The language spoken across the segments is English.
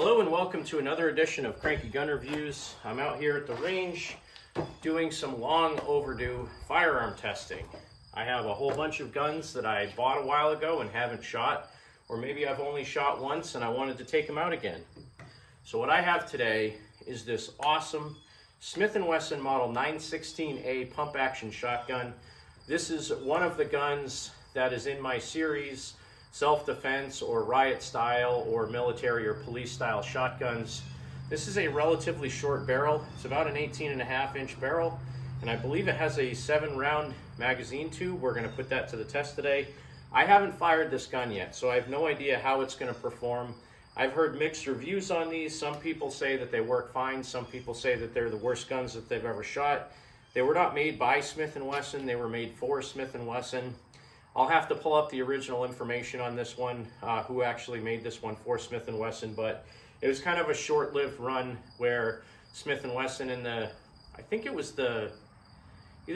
Hello and welcome to another edition of Cranky Gun Reviews. I'm out here at the range doing some long overdue firearm testing. I have a whole bunch of guns that I bought a while ago and haven't shot, or maybe I've only shot once and I wanted to take them out again. So what I have today is this awesome Smith & Wesson model 916A pump action shotgun. This is one of the guns that is in my series self-defense or riot style or military or police style shotguns. This is a relatively short barrel. It's about an 18.5-inch barrel, and I believe it has a 7-round magazine tube. We're going to put that to the test today. I haven't fired this gun yet, so I have no idea how it's going to perform. I've heard mixed reviews on these. Some people say that they work fine. Some people say that they're the worst guns that they've ever shot. They were not made by Smith & Wesson. They were made for Smith & Wesson. I'll have to pull up the original information on this one, who actually made this one for Smith & Wesson, but it was kind of a short-lived run where Smith & Wesson in the, I think it was either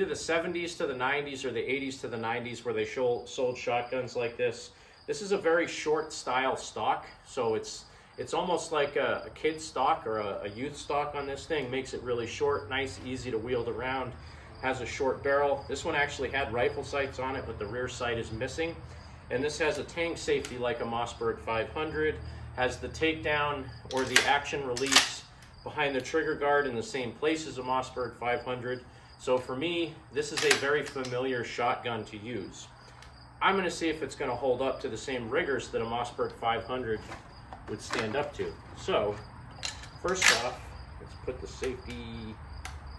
the 70s to the 90s or the 80s to the 90s where they sold shotguns like this. This is a very short style stock, so it's almost like a kid stock or a youth stock on this thing. Makes it really short, nice, easy to wield around. Has a short barrel. This one actually had rifle sights on it, but the rear sight is missing. And this has a tang safety like a Mossberg 500, has the takedown or the action release behind the trigger guard in the same place as a Mossberg 500. So for me, this is a very familiar shotgun to use. I'm going to see if it's going to hold up to the same rigors that a Mossberg 500 would stand up to. So first off, let's put the safety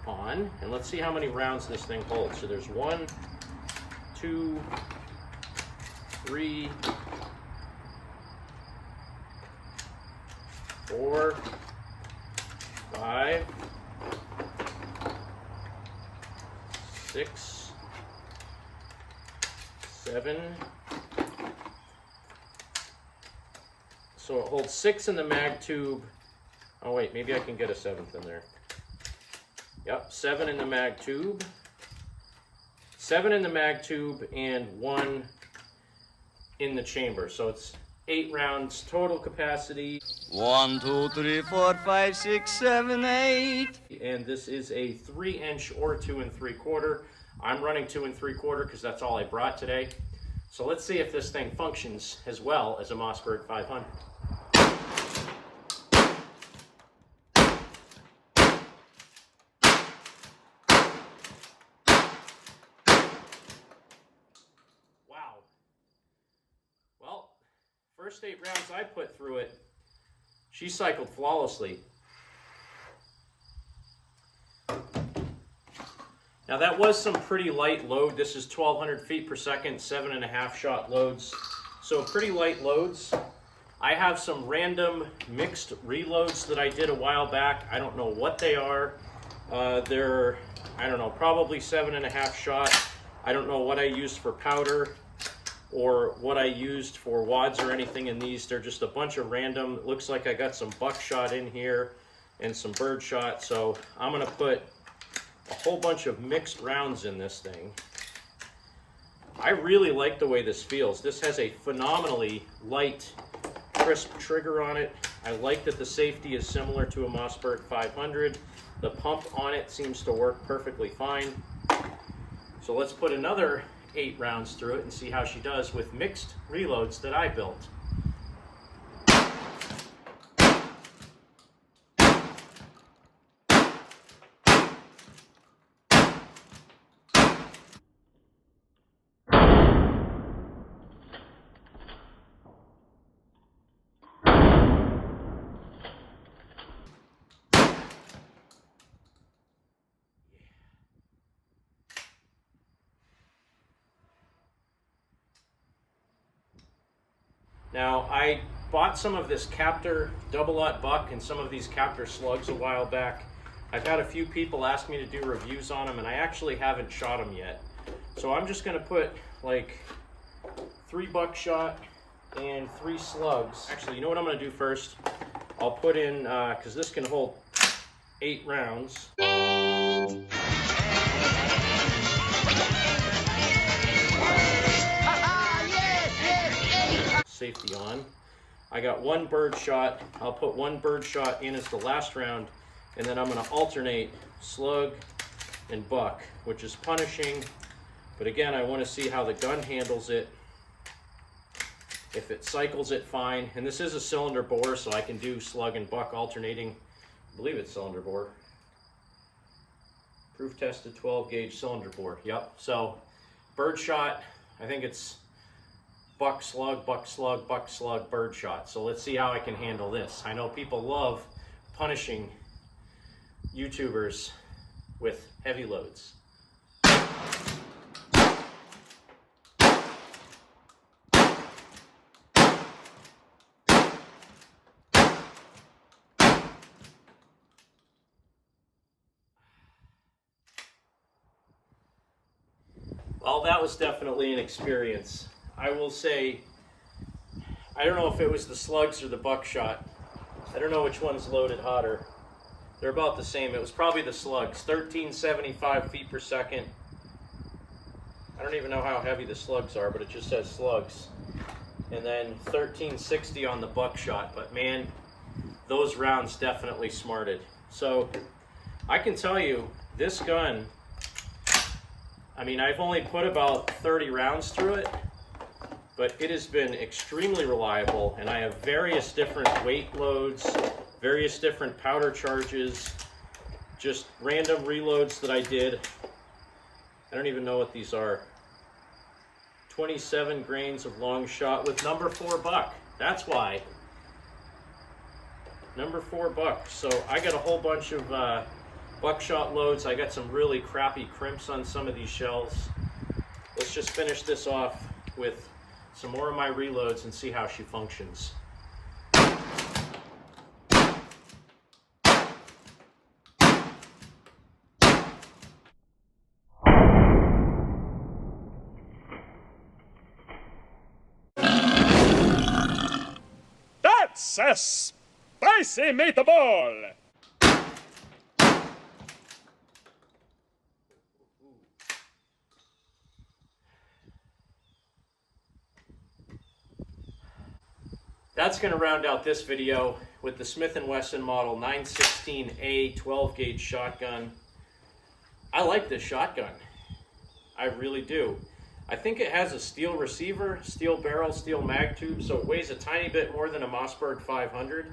on, and let's see how many rounds this thing holds. So there's 1, 2, 3, 4, 5, 6, 7. So it holds 6 in the mag tube. Oh wait, maybe I can get a 7th in there. Yep, 7 in the mag tube. 7 in the mag tube and 1 in the chamber. So it's 8 rounds total capacity. 1, 2, 3, 4, 5, 6, 7, 8. And this is a 3-inch or 2 3/4. I'm running 2 3/4 because that's all I brought today. So let's see if this thing functions as well as a Mossberg 500. First 8 rounds I put through it, she cycled flawlessly. Now that was some pretty light load. This is 1,200 feet per second, 7.5 shot loads. So pretty light loads. I have some random mixed reloads that I did a while back. I don't know what they are. They're, I don't know, probably 7.5 shot. I don't know what I used for powder or what I used for wads or anything in these. They're just a bunch of random. It looks like I got some Buckshot in here and some birdshot. So I'm gonna put a whole bunch of mixed rounds in this thing. I really like the way this feels. This has a phenomenally light, crisp trigger on it. I like that the safety is similar to a Mossberg 500. The pump on it seems to work perfectly fine. So let's put another 8 rounds through it and see how she does with mixed reloads that I built. Now, I bought some of this Captor double-aught buck and some of these Captor slugs a while back. I've had a few people ask me to do reviews on them, and I actually haven't shot them yet. So I'm just going to put like 3 Buckshot and 3 slugs. Actually, you know what I'm going to do first? I'll put in, because this can hold 8 rounds. Safety on. I got one bird shot. I'll put one bird shot in as the last round, and then I'm going to alternate slug and buck, which is punishing. But again, I want to see how the gun handles it. If it cycles it, fine. And this is a cylinder bore, so I can do slug and buck alternating. I believe it's cylinder bore. Proof tested 12 gauge cylinder bore. Yep. So bird shot, I think it's buck slug, buck slug, buck slug, bird shot. So let's see how I can handle this. I know people love punishing YouTubers with heavy loads. Well, that was definitely an experience. I will say, I don't know if it was the slugs or the buckshot. I don't know which one's loaded hotter. They're about the same. It was probably the slugs. 1375 feet per second. I don't even know how heavy the slugs are, but it just says slugs. And then 1360 on the buckshot. But man, those rounds definitely smarted. So I can tell you, this gun, I mean, I've only put about 30 rounds through it, but it has been extremely reliable, and I have various different weight loads, various different powder charges, just random reloads that I did. I don't even know what these are. 27 grains of long shot with number 4 buck. That's why. Number 4 buck. So I got a whole bunch of buckshot loads. I got some really crappy crimps on some of these shells. Let's just finish this off with some more of my reloads and see how she functions. That's a spicy meatball! That's going to round out this video with the Smith & Wesson model 916A 12 gauge shotgun. I like this shotgun. I really do. I think it has a steel receiver, steel barrel, steel mag tube, so it weighs a tiny bit more than a Mossberg 500.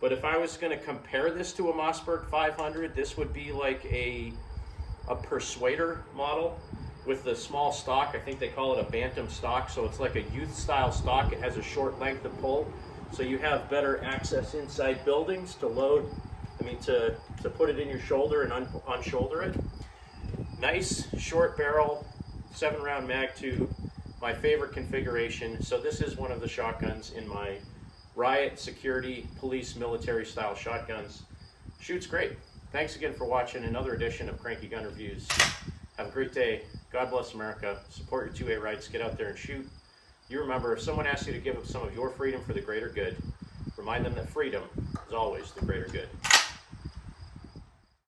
But if I was going to compare this to a Mossberg 500, this would be like a Persuader model with the small stock. I think they call it a bantam stock, so it's like a youth style stock. It has a short length of pull, so you have better access inside buildings to load, to put it in your shoulder and unshoulder it. Nice short barrel, 7-round mag tube, my favorite configuration. So this is one of the shotguns in my riot, security, police, military style shotguns. Shoots great. Thanks again for watching another edition of Cranky Gun Reviews. Have a great day. God bless America. Support your 2A rights. Get out there and shoot. You remember, if someone asks you to give up some of your freedom for the greater good, remind them that freedom is always the greater good.